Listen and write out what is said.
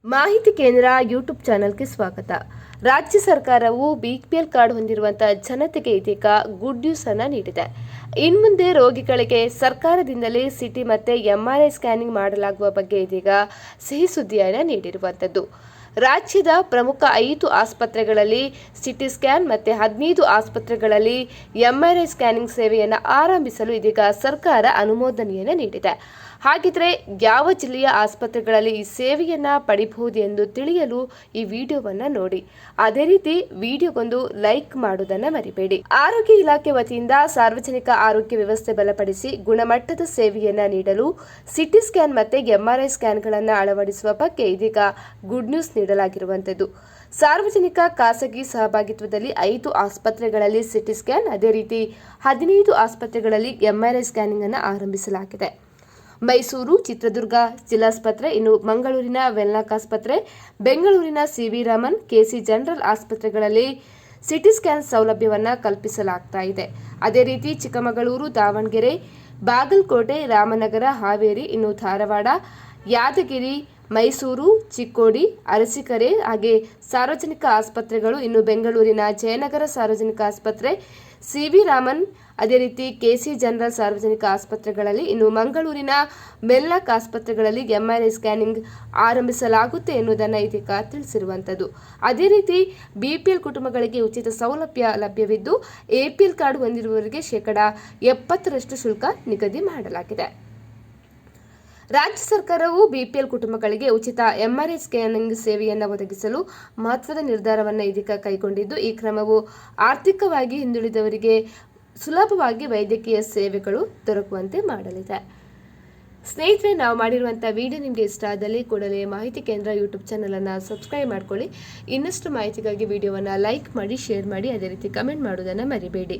ಮಾಹಿತಿ ಕೇಂದ್ರ ಯೂಟ್ಯೂಬ್ ಚಾನೆಲ್ಗೆ ಸ್ವಾಗತ. ರಾಜ್ಯ ಸರ್ಕಾರವು ಬಿಪಿಎಲ್ ಕಾರ್ಡ್ ಹೊಂದಿರುವಂತಹ ಜನತೆಗೆ ಇದೀಗ ಗುಡ್ ನ್ಯೂಸ್ ಅನ್ನು ನೀಡಿದೆ. ಇನ್ಮುಂದೆ ರೋಗಿಗಳಿಗೆ ಸರ್ಕಾರದಿಂದಲೇ ಸಿಟಿ ಮತ್ತು ಎಂಆರ್ಐ ಸ್ಕ್ಯಾನಿಂಗ್ ಮಾಡಲಾಗುವ ಬಗ್ಗೆ ಇದೀಗ ಸಿಹಿ ಸುದ್ದಿಯನ್ನು ನೀಡಿರುವಂಥದ್ದು. ರಾಜ್ಯದ ಪ್ರಮುಖ 5 ಆಸ್ಪತ್ರೆಗಳಲ್ಲಿ ಸಿಟಿ ಸ್ಕ್ಯಾನ್ ಮತ್ತು 15 ಆಸ್ಪತ್ರೆಗಳಲ್ಲಿ ಎಂಆರ್ಐ ಸ್ಕ್ಯಾನಿಂಗ್ ಸೇವೆಯನ್ನು ಆರಂಭಿಸಲು ಇದೀಗ ಸರ್ಕಾರ ಅನುಮೋದನೆಯನ್ನು ನೀಡಿದೆ. ಹಾಗಿದ್ರೆ ಯಾವ ಜಿಲ್ಲೆಯ ಆಸ್ಪತ್ರೆಗಳಲ್ಲಿ ಈ ಸೇವೆಯನ್ನ ಪಡಿಬಹುದು ಎಂದು ತಿಳಿಯಲು ಈ ವಿಡಿಯೋವನ್ನ ನೋಡಿ. ಅದೇ ರೀತಿ ವಿಡಿಯೋಗೊಂದು ಲೈಕ್ ಮಾಡುವುದನ್ನು ಮರಿಬೇಡಿ. ಆರೋಗ್ಯ ಇಲಾಖೆ ವತಿಯಿಂದ ಸಾರ್ವಜನಿಕ ಆರೋಗ್ಯ ವ್ಯವಸ್ಥೆ ಬಲಪಡಿಸಿ ಗುಣಮಟ್ಟದ ಸೇವೆಯನ್ನ ನೀಡಲು ಸಿಟಿ ಸ್ಕ್ಯಾನ್ ಮತ್ತು ಎಂಆರ್ಐ ಸ್ಕ್ಯಾನ್ಗಳನ್ನು ಅಳವಡಿಸುವ ಬಗ್ಗೆ ಇದೀಗ ಗುಡ್ ನ್ಯೂಸ್ ನೀಡಲಾಗಿರುವಂಥದ್ದು. ಸಾರ್ವಜನಿಕ ಖಾಸಗಿ ಸಹಭಾಗಿತ್ವದಲ್ಲಿ 5 ಆಸ್ಪತ್ರೆಗಳಲ್ಲಿ ಸಿಟಿ ಸ್ಕ್ಯಾನ್, ಅದೇ ರೀತಿ 15 ಆಸ್ಪತ್ರೆಗಳಲ್ಲಿ ಎಂಆರ್ಐ ಸ್ಕ್ಯಾನಿಂಗ್ ಅನ್ನು ಆರಂಭಿಸಲಾಗಿದೆ. ಮೈಸೂರು, ಚಿತ್ರದುರ್ಗ ಜಿಲ್ಲಾಸ್ಪತ್ರೆ, ಇನ್ನು ಮಂಗಳೂರಿನ ವೆನ್ಲಾಕ್ ಆಸ್ಪತ್ರೆ, ಬೆಂಗಳೂರಿನ ಸಿವಿ ರಾಮನ್, ಕೆಸಿ ಜನರಲ್ ಆಸ್ಪತ್ರೆಗಳಲ್ಲಿ ಸಿಟಿ ಸ್ಕ್ಯಾನ್ ಸೌಲಭ್ಯವನ್ನು ಕಲ್ಪಿಸಲಾಗ್ತಾ ಇದೆ. ಅದೇ ರೀತಿ ಚಿಕ್ಕಮಗಳೂರು, ದಾವಣಗೆರೆ, ಬಾಗಲಕೋಟೆ, ರಾಮನಗರ, ಹಾವೇರಿ, ಇನ್ನು ಧಾರವಾಡ, ಯಾದಗಿರಿ, ಮೈಸೂರು, ಚಿಕ್ಕೋಡಿ, ಅರಸೀಕೆರೆ ಹಾಗೆ ಸಾರ್ವಜನಿಕ ಆಸ್ಪತ್ರೆಗಳು, ಇನ್ನು ಬೆಂಗಳೂರಿನ ಜಯನಗರ ಸಾರ್ವಜನಿಕ ಆಸ್ಪತ್ರೆ, ಸಿವಿ ರಾಮನ್, ಅದೇ ರೀತಿ ಕೆಸಿ ಜನರಲ್ ಸಾರ್ವಜನಿಕ ಆಸ್ಪತ್ರೆಗಳಲ್ಲಿ, ಇನ್ನು ಮಂಗಳೂರಿನ ವೆನ್ಲಾಕ್ ಆಸ್ಪತ್ರೆಗಳಲ್ಲಿ ಎಂಆರ್ಐ ಸ್ಕ್ಯಾನಿಂಗ್ ಆರಂಭಿಸಲಾಗುತ್ತೆ ಎನ್ನುವುದನ್ನು ಇದೀಗ ತಿಳಿಸಿರುವಂಥದ್ದು. ಅದೇ ರೀತಿ ಬಿಪಿಎಲ್ ಕುಟುಂಬಗಳಿಗೆ ಉಚಿತ ಸೌಲಭ್ಯ ಲಭ್ಯವಿದ್ದು ಎಪಿಎಲ್ ಕಾರ್ಡ್ ಹೊಂದಿರುವವರಿಗೆ 70% ಶುಲ್ಕ ನಿಗದಿ ಮಾಡಲಾಗಿದೆ. ರಾಜ್ಯ ಸರ್ಕಾರವು ಬಿಪಿಎಲ್ ಕುಟುಂಬಗಳಿಗೆ ಉಚಿತ ಎಂಆರ್ಐ ಸ್ಕ್ಯಾನಿಂಗ್ ಸೇವೆಯನ್ನು ಒದಗಿಸಲು ಮಹತ್ವದ ನಿರ್ಧಾರವನ್ನು ಇದೀಗ ಕೈಗೊಂಡಿದ್ದು, ಈ ಕ್ರಮವು ಆರ್ಥಿಕವಾಗಿ ಹಿಂದುಳಿದವರಿಗೆ ಸುಲಭವಾಗಿ ವೈದ್ಯಕೀಯ ಸೇವೆಗಳು ದೊರಕುವಂತೆ ಮಾಡಲಿದೆ. ಸ್ನೇಹಿತರೆ, ನಾವು ಮಾಡಿರುವಂಥ ವಿಡಿಯೋ ನಿಮಗೆ ಇಷ್ಟ ಆದಲ್ಲಿ ಕೂಡಲೇ ಮಾಹಿತಿ ಕೇಂದ್ರ ಯೂಟ್ಯೂಬ್ ಚಾನಲನ್ನು ಸಬ್ಸ್ಕ್ರೈಬ್ ಮಾಡ್ಕೊಳ್ಳಿ. ಇನ್ನಷ್ಟು ಮಾಹಿತಿಗಾಗಿ ವಿಡಿಯೋವನ್ನು ಲೈಕ್ ಮಾಡಿ, ಶೇರ್ ಮಾಡಿ, ಅದೇ ರೀತಿ ಕಮೆಂಟ್ ಮಾಡುವುದನ್ನು ಮರಿಬೇಡಿ.